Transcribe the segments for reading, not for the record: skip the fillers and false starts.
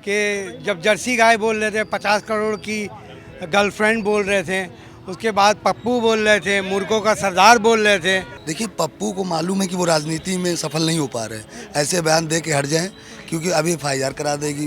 कि जब जर्सी गाय बोल रहे थे 50 करोड़ की गर्लफ्रेंड बोल रहे थे, उसके बाद पप्पू बोल रहे थे, मुर्गों का सरदार बोल रहे थे। देखिए, पप्पू को मालूम है कि वो राजनीति में सफल नहीं हो पा रहे, ऐसे बयान दे के हट जाएं, क्योंकि अभी FIR करा देगी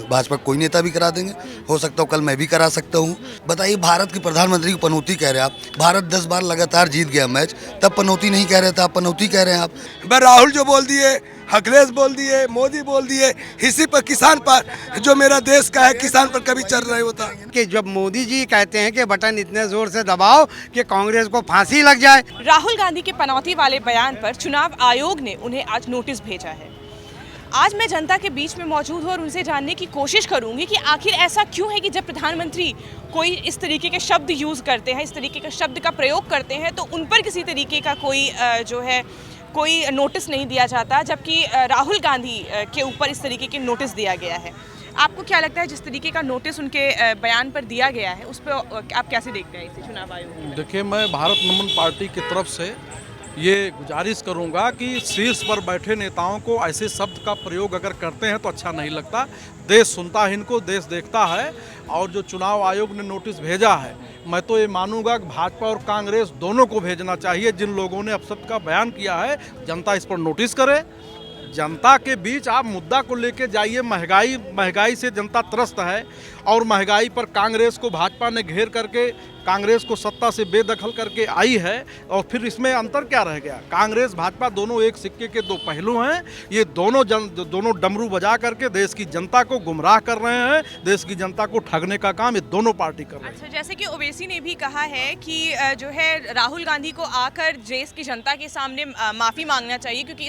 भाजपा, कोई नेता भी करा देंगे, हो सकता हो कल मैं भी करा सकता हूँ। बताइए, भारत के प्रधानमंत्री की पनौती कह रहे हैं आप। भारत 10 बार लगातार जीत गया मैच, तब पनौती नहीं कह रहे थे, आप पनौती कह रहे हैं आप। राहुल जो बोल दिए, अखिलेश बोल दिए, मोदी बोल दिए, इसी पर किसान पर, जो मेरा देश का है, किसान पर कभी चल रहे होता। कि जब मोदी जी कहते हैं कि बटन इतने जोर से दबाओ कि कांग्रेस को फांसी लग जाए। राहुल गांधी के पनौती वाले बयान पर चुनाव आयोग ने उन्हें आज नोटिस भेजा है। आज मैं जनता के बीच में मौजूद हूँ और उनसे जानने की कोशिश करूंगी कि आखिर ऐसा क्यों है कि जब प्रधानमंत्री कोई इस तरीके के शब्द यूज़ करते हैं, इस तरीके के शब्द का प्रयोग करते हैं, तो उन पर किसी तरीके का कोई नोटिस नहीं दिया जाता, जबकि राहुल गांधी के ऊपर इस तरीके के नोटिस दिया गया है। आपको क्या लगता है जिस तरीके का नोटिस उनके बयान पर दिया गया है, उस पर आप कैसे देखते हैं इसे चुनाव आयोग? देखिए, मैं भारत नमन पार्टी की तरफ से ये गुजारिश करूंगा कि शीर्ष पर बैठे नेताओं को ऐसे शब्द का प्रयोग अगर करते हैं तो अच्छा नहीं लगता। देश सुनता है इनको, देश देखता है। और जो चुनाव आयोग ने नोटिस भेजा है, मैं तो ये मानूंगा कि भाजपा और कांग्रेस दोनों को भेजना चाहिए। जिन लोगों ने अपशब्द का बयान किया है, जनता इस पर नोटिस करे। जनता के बीच आप मुद्दा को लेके जाइए। महंगाई से जनता त्रस्त है और महंगाई पर कांग्रेस को भाजपा ने घेर करके कांग्रेस को सत्ता से बेदखल करके आई है। और फिर इसमें अंतर क्या रह गया? कांग्रेस भाजपा दोनों एक सिक्के के दो पहलू हैं। ये दोनों डमरू बजा करके देश की जनता को गुमराह कर रहे हैं, देश की जनता को ठगने का काम ये दोनों पार्टी कर रही है। अच्छा, जैसे कि ओवैसी ने भी कहा है कि जो है राहुल गांधी को आकर देश की जनता के सामने माफ़ी मांगना चाहिए, क्योंकि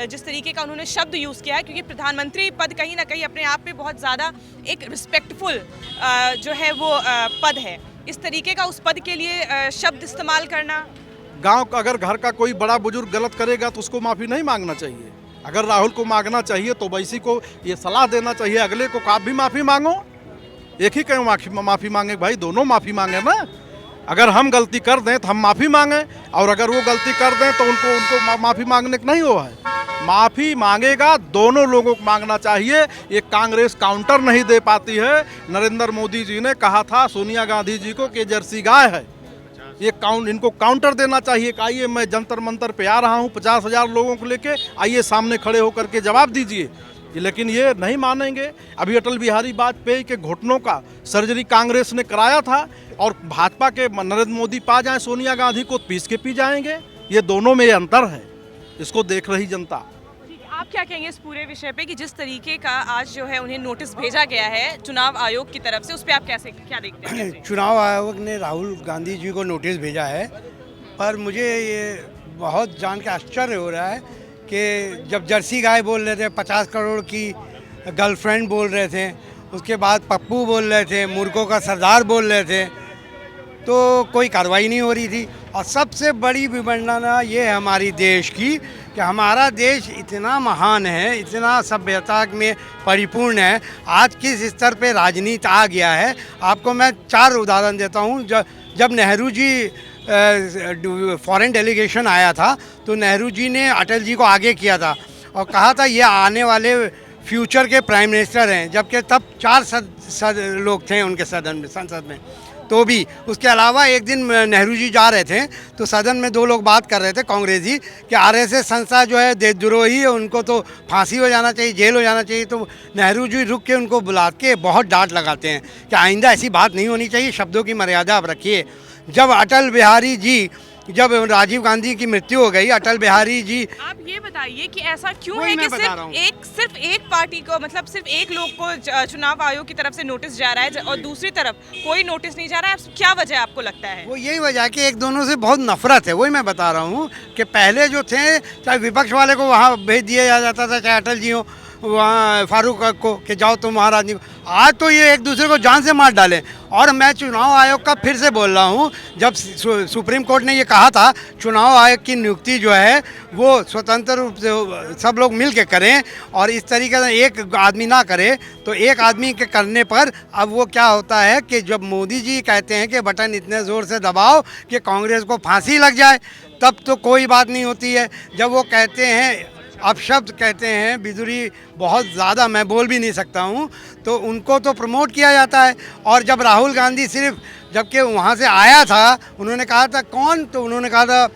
जिस तरीके का उन्होंने शब्द यूज़ किया है, क्योंकि प्रधानमंत्री पद कहीं ना कहीं अपने आप में बहुत ज़्यादा एक रिस्पेक्टफुल जो है वो पद है। इस तरीके का उस पद के लिए शब्द इस्तेमाल करना। गांव का अगर घर का कोई बड़ा बुजुर्ग गलत करेगा तो उसको माफ़ी नहीं मांगना चाहिए। अगर राहुल को मांगना चाहिए तो ओवैसी को ये सलाह देना चाहिए अगले को, आप भी माफ़ी मांगो। एक ही क्यों माफ़ी मांगे भाई? दोनों माफ़ी मांगे ना। अगर हम गलती कर दें तो हम माफ़ी मांगें, और अगर वो गलती कर दें तो उनको माफ़ी मांगने का नहीं हुआ है। माफ़ी मांगेगा, दोनों लोगों को मांगना चाहिए। ये कांग्रेस काउंटर नहीं दे पाती है। नरेंद्र मोदी जी ने कहा था सोनिया गांधी जी को कि जर्सी गाय है, ये इनको काउंटर देना चाहिए कि आइए, मैं जंतर मंतर पे आ रहा हूँ 50,000 लोगों को लेके, आइए सामने खड़े होकर के जवाब दीजिए। लेकिन ये नहीं मानेंगे। अभी अटल बिहारी वाजपेयी के घुटनों का सर्जरी कांग्रेस ने कराया था, और भाजपा के नरेंद्र मोदी पा जाएं सोनिया गांधी को, पीस के पी जाएंगे। ये दोनों में ये अंतर है, इसको देख रही जनता। आप क्या कहेंगे इस पूरे विषय पे कि जिस तरीके का आज जो है उन्हें नोटिस भेजा गया है चुनाव आयोग की तरफ से, उस पर आप क्या देखते हैं? चुनाव आयोग ने राहुल गांधी जी को नोटिस भेजा है, पर मुझे ये बहुत जान के आश्चर्य हो रहा है कि जब जर्सी गाय बोल रहे थे, 50 करोड़ की गर्लफ्रेंड बोल रहे थे, उसके बाद पप्पू बोल रहे थे, मुर्गों का सरदार बोल रहे थे, तो कोई कार्रवाई नहीं हो रही थी। और सबसे बड़ी विडंबना ये है हमारी देश की कि हमारा देश इतना महान है, इतना सभ्यता में परिपूर्ण है, आज किस स्तर पे राजनीति आ गया है। आपको मैं 4 उदाहरण देता हूँ। जब नेहरू जी फॉरेन डेलीगेशन आया था, तो नेहरू जी ने अटल जी को आगे किया था और कहा था ये आने वाले फ्यूचर के प्राइम मिनिस्टर हैं, जबकि तब 4 लोग थे उनके संसद में। तो भी उसके अलावा एक दिन नेहरू जी जा रहे थे तो सदन में 2 लोग बात कर रहे थे कांग्रेसी कि RSS संस्था जो है देशद्रोही है, उनको तो फांसी हो जाना चाहिए, जेल हो जाना चाहिए। तो नेहरू जी रुक के उनको बुला के बहुत डांट लगाते हैं कि आइंदा ऐसी बात नहीं होनी चाहिए, शब्दों की मर्यादा आप रखिए। जब राजीव गांधी की मृत्यु हो गई, अटल बिहारी जी, आप ये बताइए कि ऐसा क्यों है कि सिर्फ एक पार्टी को, मतलब सिर्फ एक लोग को चुनाव आयोग की तरफ से नोटिस जा रहा है और दूसरी तरफ कोई नोटिस नहीं जा रहा है? क्या वजह आपको लगता है? वो यही वजह है कि एक दोनों से बहुत नफरत है। वही मैं बता रहा हूँ कि पहले जो थे, चाहे विपक्ष वाले को वहाँ भेज दिया जाता था, चाहे अटल जी हो वहाँ फारूक को कि जाओ तुम महाराज नहीं। आज तो ये एक दूसरे को जान से मार डालें। और मैं चुनाव आयोग का फिर से बोल रहा हूँ, जब सुप्रीम कोर्ट ने ये कहा था चुनाव आयोग की नियुक्ति जो है वो स्वतंत्र रूप से सब लोग मिल के करें और इस तरीके से एक आदमी ना करे, तो एक आदमी के करने पर अब वो क्या होता है कि जब मोदी जी कहते हैं कि बटन इतने ज़ोर से दबाओ कि कांग्रेस को फांसी लग जाए, तब तो कोई बात नहीं होती है। जब वो कहते हैं अपशब्द कहते हैं, बिजुरी बहुत ज़्यादा, मैं बोल भी नहीं सकता हूँ, तो उनको तो प्रमोट किया जाता है। और जब राहुल गांधी सिर्फ जबकि वहाँ से आया था, उन्होंने कहा था कौन, तो उन्होंने कहा था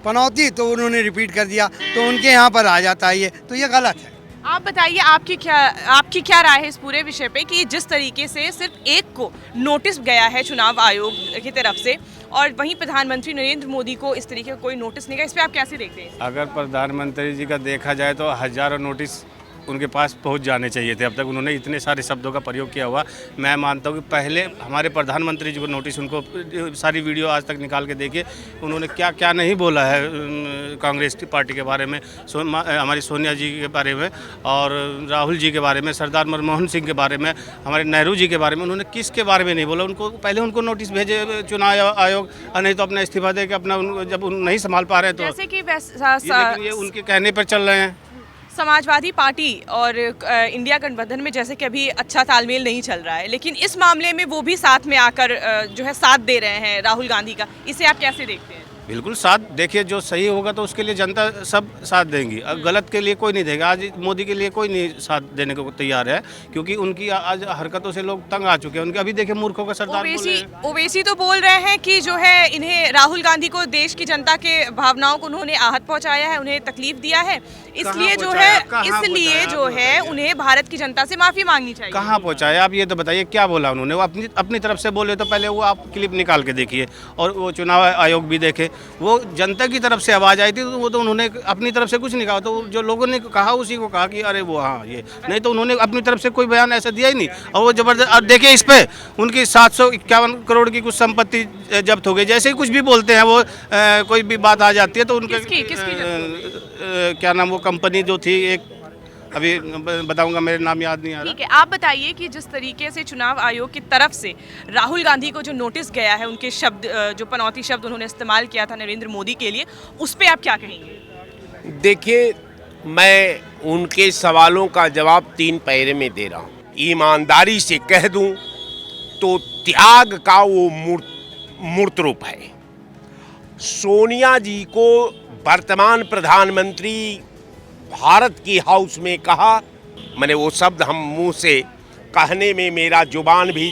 पनौती, तो उन्होंने रिपीट कर दिया, तो उनके यहाँ पर आ जाता है ये, तो ये गलत है। आप बताइए आपकी क्या राय है इस पूरे विषय पे कि जिस तरीके से सिर्फ एक को नोटिस गया है चुनाव आयोग की तरफ से और वहीं प्रधानमंत्री नरेंद्र मोदी को इस तरीके का कोई नोटिस नहीं गया, इस पे आप कैसे देखते हैं? अगर प्रधानमंत्री जी का देखा जाए तो हज़ारों नोटिस उनके पास पहुंच जाने चाहिए थे। अब तक उन्होंने इतने सारे शब्दों का प्रयोग किया हुआ। मैं मानता हूं कि पहले हमारे प्रधानमंत्री जी को नोटिस, उनको सारी वीडियो आज तक निकाल के देखिए, उन्होंने क्या क्या नहीं बोला है कांग्रेस की पार्टी के बारे में, हमारी सोनिया जी के बारे में और राहुल जी के बारे में, सरदार मनमोहन सिंह के बारे में, हमारे नेहरू जी के बारे में, उन्होंने किसके बारे में नहीं बोला। उनको पहले उनको नोटिस भेजे चुनाव आयोग, नहीं तो अपना इस्तीफा दे के अपना जब नहीं संभाल पा रहे तो जैसे कि ये उनके कहने पर चल रहे हैं। समाजवादी पार्टी और इंडिया गठबंधन में जैसे कि अभी अच्छा तालमेल नहीं चल रहा है, लेकिन इस मामले में वो भी साथ में आकर जो है साथ दे रहे हैं राहुल गांधी का, इसे आप कैसे देखते हैं? बिल्कुल साथ, देखिए जो सही होगा तो उसके लिए जनता सब साथ देंगी, अब गलत के लिए कोई नहीं देगा। आज मोदी के लिए कोई नहीं साथ देने को तैयार है, क्योंकि उनकी आज हरकतों से लोग तंग आ चुके हैं। उनके अभी देखिए मूर्खों का सरदार ओवैसी तो बोल रहे हैं कि जो है इन्हें राहुल गांधी को देश की जनता के भावनाओं को उन्होंने आहत पहुंचाया है, उन्हें तकलीफ दिया है, इसलिए जो है उन्हें भारत की जनता से माफी मांगनी चाहिए। कहाँ पहुँचाया आप ये तो बताइए, क्या बोला उन्होंने? वो अपनी तरफ से बोले तो पहले वो आप क्लिप निकाल के देखिए और वो चुनाव आयोग भी देखे, वो जनता की तरफ से आवाज़ आई थी, तो वो तो उन्होंने अपनी तरफ से कुछ नहीं कहा, तो जो लोगों ने कहा उसी को कहा कि अरे वो हाँ ये, नहीं तो उन्होंने अपनी तरफ से कोई बयान ऐसा दिया ही नहीं। और वो जबरदस्त, और देखिए इस पे उनकी 751 करोड़ की कुछ संपत्ति जब्त हो गई। जैसे ही कुछ भी बोलते हैं वो कोई भी बात आ जाती है तो उनके क्या नाम, वो कंपनी जो थी एक, अभी बताऊंगा, मेरे नाम याद नहीं आ रहा। ठीक है, आप बताइए कि जिस तरीके से चुनाव आयोग की तरफ से राहुल गांधी को जो नोटिस गया है, उनके शब्द जो पनौती शब्द उन्होंने इस्तेमाल किया था नरेंद्र मोदी के लिए, उस पे आप क्या कहेंगे? देखिए, मैं उनके सवालों का जवाब 3 पैरे में दे रहा हूँ। ईमानदारी से कह दूँ तो त्याग का वो मूर्त रूप है। सोनिया जी को वर्तमान प्रधानमंत्री भारत की हाउस में कहा, मैंने वो शब्द हम मुंह से कहने में मेरा जुबान भी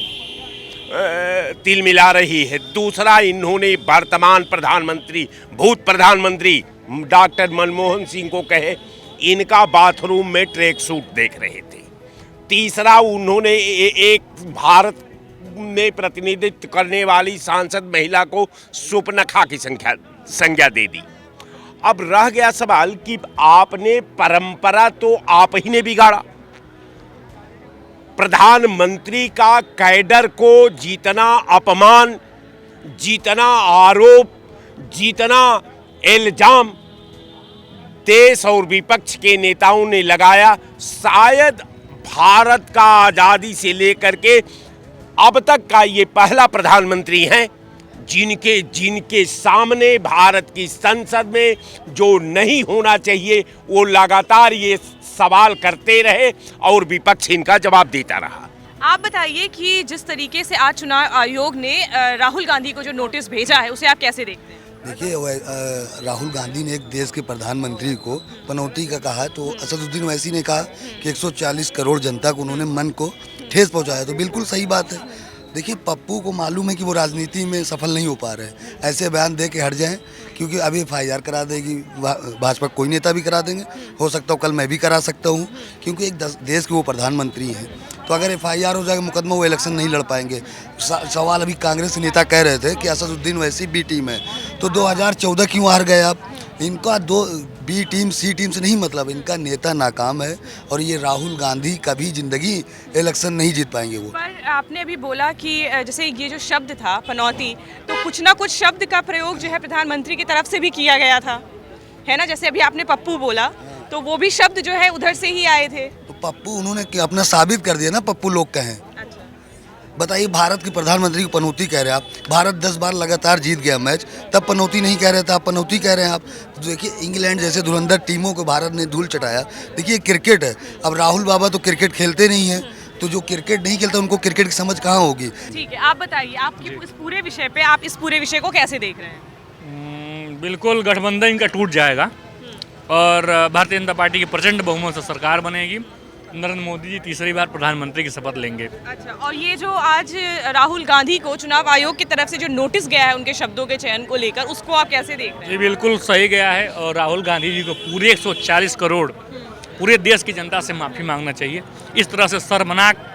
तिल मिला रही है। दूसरा, इन्होंने वर्तमान प्रधानमंत्री, भूत प्रधानमंत्री डॉक्टर मनमोहन सिंह को कहे, इनका बाथरूम में ट्रैक सूट देख रहे थे। तीसरा, उन्होंने एक भारत में प्रतिनिधित्व करने वाली सांसद महिला को सुपनखा की संज्ञा दे दी। अब रह गया सवाल कि आपने परंपरा तो आप ही ने बिगाड़ा। प्रधानमंत्री का कैडर को जितना अपमान, जितना आरोप, जितना इल्जाम देश और विपक्ष के नेताओं ने लगाया, शायद भारत का आज़ादी से लेकर के अब तक का ये पहला प्रधानमंत्री हैं जिनके सामने भारत की संसद में जो नहीं होना चाहिए वो लगातार ये सवाल करते रहे और विपक्ष इनका जवाब देता रहा। आप बताइए कि जिस तरीके से आज चुनाव आयोग ने राहुल गांधी को जो नोटिस भेजा है, उसे आप कैसे देखते हैं? देखिए, राहुल गांधी ने एक देश के प्रधानमंत्री को पनौती का कहा, तो असदुद्दीन ओवैसी ने कहा कि 140 करोड़ जनता को उन्होंने मन को ठेस पहुंचाया, तो बिल्कुल सही बात है। देखिए, पप्पू को मालूम है कि वो राजनीति में सफल नहीं हो पा रहे हैं, ऐसे बयान दे के हट जाएं, क्योंकि अभी FIR करा देगी भाजपा, कोई नेता भी करा देंगे, हो सकता हो कल मैं भी करा सकता हूँ, क्योंकि एक देश के वो प्रधानमंत्री हैं। तो अगर FIR हो जाएगा मुकदमा, वो इलेक्शन नहीं लड़ पाएंगे। सवाल अभी कांग्रेस नेता कह रहे थे कि असदुद्दीन ओवैसी B टीम है, तो 2014 क्यों हार गए आप? इनका B टीम C टीम से नहीं मतलब, इनका नेता नाकाम है और ये राहुल गांधी कभी जिंदगी इलेक्शन नहीं जीत पाएंगे। वो पर आपने अभी बोला कि जैसे ये जो शब्द था पनौती, तो कुछ ना कुछ शब्द का प्रयोग जो है प्रधानमंत्री की तरफ से भी किया गया था, है ना? जैसे अभी आपने पप्पू बोला, तो वो भी शब्द जो है उधर से ही आए थे। तो पप्पू उन्होंने अपना साबित कर दिया ना, पप्पू लोग कहें। बताइए, भारत के प्रधानमंत्री को पनौती कह रहे हैं आप। भारत 10 बार लगातार जीत गया मैच, तब पनौती नहीं कह रहे थे, आप पनौती कह रहे हैं आप। तो देखिए, इंग्लैंड जैसे धुरंधर टीमों को भारत ने धूल चटाया। देखिए, क्रिकेट है, अब राहुल बाबा तो क्रिकेट खेलते नहीं हैं, तो जो क्रिकेट नहीं खेलता उनको क्रिकेट की समझ कहाँ होगी? ठीक है, आप बताइए, आपकी इस पूरे विषय पे, आप इस पूरे विषय को कैसे देख रहे हैं? बिल्कुल गठबंधन का टूट जाएगा और भारतीय जनता पार्टी की प्रचंड बहुमत से सरकार बनेगी। नरेंद्र मोदी जी तीसरी बार प्रधानमंत्री की शपथ लेंगे। अच्छा, और ये जो आज राहुल गांधी को चुनाव आयोग की तरफ से जो नोटिस गया है उनके शब्दों के चयन को लेकर, उसको आप कैसे देख रहे हैं? जी बिल्कुल सही गया है और राहुल गांधी जी को पूरे 140 करोड़ पूरे देश की जनता से माफ़ी मांगना चाहिए। इस तरह से शर्मनाक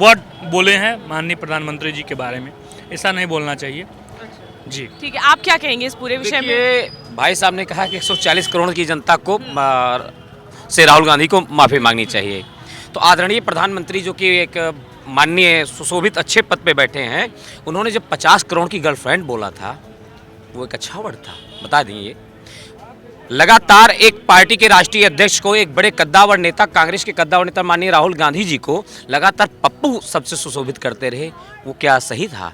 वर्ड बोले हैं माननीय प्रधानमंत्री जी के बारे में, ऐसा नहीं बोलना चाहिए। जी ठीक है, आप क्या कहेंगे इस पूरे विषय में? देखिए, भाई साहब ने कहा कि 140 करोड़ की जनता को से राहुल गांधी को माफ़ी मांगनी चाहिए। तो आदरणीय प्रधानमंत्री जो कि एक माननीय सुशोभित अच्छे पद पे बैठे हैं, उन्होंने जब 50 करोड़ की गर्लफ्रेंड बोला था, वो एक अच्छा वर्ड था, बता देंगे। लगातार एक पार्टी के राष्ट्रीय अध्यक्ष को, एक बड़े कद्दावर नेता, कांग्रेस के कद्दावर नेता माननीय राहुल गांधी जी को लगातार पप्पू सबसे सुशोभित करते रहे, वो क्या सही था?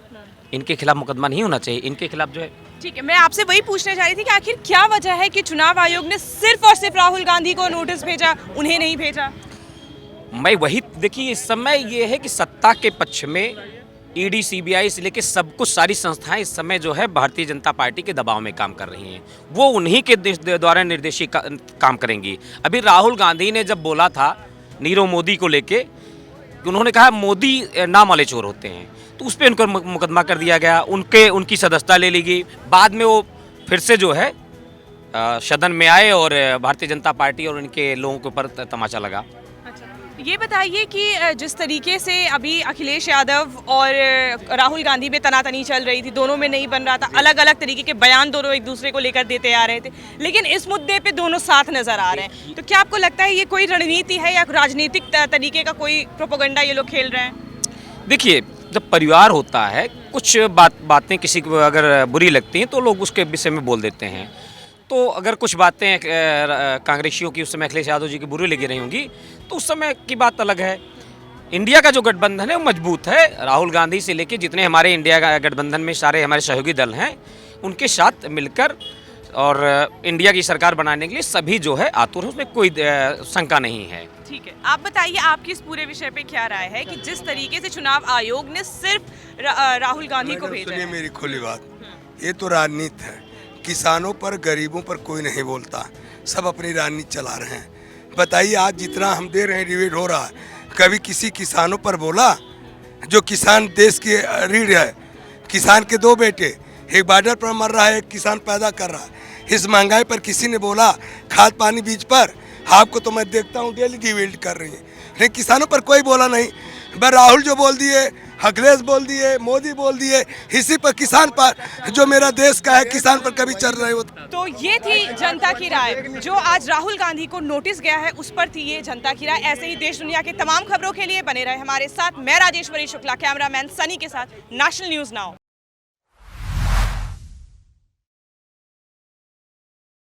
इनके खिलाफ मुकदमा नहीं होना चाहिए, इनके खिलाफ जो है। ठीक है, मैं आपसे वही पूछने जा रही थी कि आखिर क्या वजह है कि चुनाव आयोग ने सिर्फ और सिर्फ राहुल गांधी को नोटिस भेजा, उन्हें नहीं भेजा? मैं वही, देखिए इस समय ये है कि सत्ता के पक्ष में ईडी, सीबीआई से लेकर सब कुछ सारी संस्थाएं इस समय जो है भारतीय जनता पार्टी के दबाव में काम कर रही हैं। वो उन्हीं के द्वारा निर्देशित काम करेंगी। अभी राहुल गांधी ने जब बोला था नीरव मोदी को लेके, उन्होंने कहा मोदी नाम वाले चोर होते हैं, तो उस पर उनको मुकदमा कर दिया गया, उनकी सदस्यता ले ली गई। बाद में वो फिर से जो है सदन में आए और भारतीय जनता पार्टी और उनके लोगों के ऊपर तमाचा लगा। ये बताइए कि जिस तरीके से अभी अखिलेश यादव और राहुल गांधी में तनातनी चल रही थी, दोनों में नहीं बन रहा था, अलग अलग तरीके के बयान दोनों एक दूसरे को लेकर देते आ रहे थे, लेकिन इस मुद्दे पे दोनों साथ नजर आ रहे हैं। तो क्या आपको लगता है ये कोई रणनीति है या राजनीतिक तरीके का कोई प्रोपेगेंडा ये लोग खेल रहे हैं? देखिए, जब परिवार होता है, कुछ बातें किसी को अगर बुरी लगती हैं तो लोग उसके विषय में बोल देते हैं। तो अगर कुछ बातें कांग्रेसियों की उस समय अखिलेश यादव जी की बुरी लगी रही होंगी, तो उस समय की बात अलग है। इंडिया का जो गठबंधन है वो मजबूत है। राहुल गांधी से लेके जितने हमारे इंडिया का गठबंधन में सारे हमारे सहयोगी दल हैं, उनके साथ मिलकर और इंडिया की सरकार बनाने के लिए सभी जो है आतुर है, उसमें कोई शंका नहीं है। ठीक है, आप बताइए आपकी इस पूरे विषय पे क्या राय है कि जिस तरीके से चुनाव आयोग ने सिर्फ राहुल गांधी को भेजा है? मेरी खुली बात, ये तो राजनीति है। किसानों पर, गरीबों पर कोई नहीं बोलता, सब अपनी राजनीति चला रहे हैं। बताइए, आज जितना हम दे रहे हैं, डिबेट हो रहा है, कभी किसी किसानों पर बोला? जो किसान देश की रीढ़ है, किसान के दो बेटे, एक बॉर्डर पर मर रहा है, एक किसान पैदा कर रहा है। इस महंगाई पर किसी ने बोला? खाद पानी बीज पर आपको तो मैं देखता हूँ डेली डिबेट कर रही है, लेकिन किसानों पर कोई बोला नहीं। बस राहुल जो बोल दिए, अखिलेश बोल दिए, मोदी बोल दिए, इसी पर किसान पर, जो मेरा देश का है, किसान पर कभी चल रहे हो। तो ये थी जनता की राय, जो आज राहुल गांधी को नोटिस गया है उस पर थी ये जनता की राय। ऐसे ही देश दुनिया के तमाम खबरों के लिए बने रहे हमारे साथ। मैं राजेश्वरी शुक्ला, कैमरामैन सनी के साथ, नेशनल न्यूज़ नाउ।